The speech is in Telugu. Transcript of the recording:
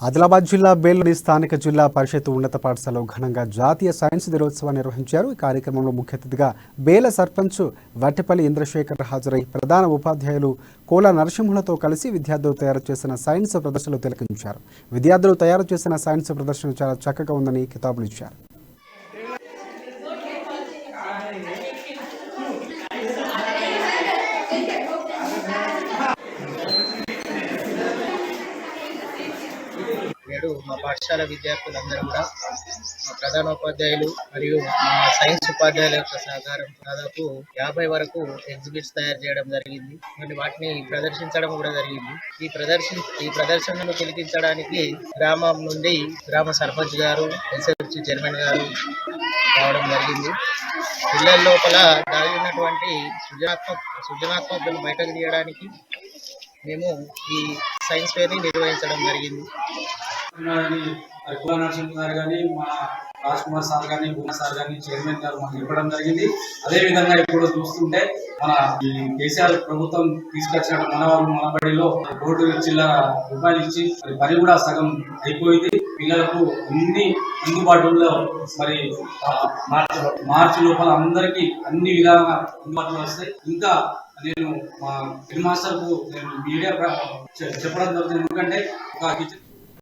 ఆదిలాబాద్ జిల్లా బేల్లోని స్థానిక జిల్లా పరిషత్ ఉన్నత పాఠశాలలో ఘనంగా జాతీయ సైన్స్ దినోత్సవాన్ని నిర్వహించారు. ఈ కార్యక్రమంలో ముఖ్య అతిథిగా బేల సర్పంచ్ వట్టిపల్లి ఇంద్రశేఖర్ హాజరై ప్రధాన ఉపాధ్యాయులు కోల నరసింహులతో కలిసి విద్యార్థులు తయారు చేసిన సైన్స్ ప్రదర్శనలు తిలకించారు. విద్యార్థులు తయారు చేసిన సైన్స్ ప్రదర్శన చాలా చక్కగా ఉందని కితాబులు ఇచ్చారు. నేడు మా పాఠశాల విద్యార్థులందరూ కూడా మా ప్రధానోపాధ్యాయులు మరియు మా సైన్స్ ఉపాధ్యాయుల యొక్క సహకారం దాదాపు 50 వరకు ఎగ్జిబిట్స్ తయారు చేయడం జరిగింది. మరి వాటిని ప్రదర్శించడం కూడా జరిగింది. ఈ ప్రదర్శనను తిలకించడానికి గ్రామం నుండి గ్రామ సర్పంచ్ గారు, ఎస్ఎఫ్సి చైర్మన్ గారు రావడం జరిగింది. పిల్లల లోపల దాగి ఉన్నటువంటి సృజనాత్మకతను బయటకు తీయడానికి మేము ఈ సైన్స్ ఫేర్ని నిర్వహించడం జరిగింది. కోల నరసింహ గారు కానీ, మా రాజ్ కుమార్ సార్ కానీ, గుణ సార్ కానీ, చైర్మన్ గారు మాకు ఇవ్వడం జరిగింది. అదేవిధంగా ఇప్పుడు చూస్తుంటే మన ఈ కేసీఆర్ ప్రభుత్వం తీసుకొచ్చిన మన బడిలో ₹1,00,000 ఇచ్చి పని కూడా సగం అయిపోయింది. పిల్లలకు అన్ని అందుబాటులో మరి మార్చి లోపల అందరికీ అన్ని విధాలుగా అందుబాటులో వస్తాయి. ఇంకా నేను మా హెడ్ మాస్టర్ కు నేను మీడియా చెప్పడం జరుగుతుంది. ఎందుకంటే ఒక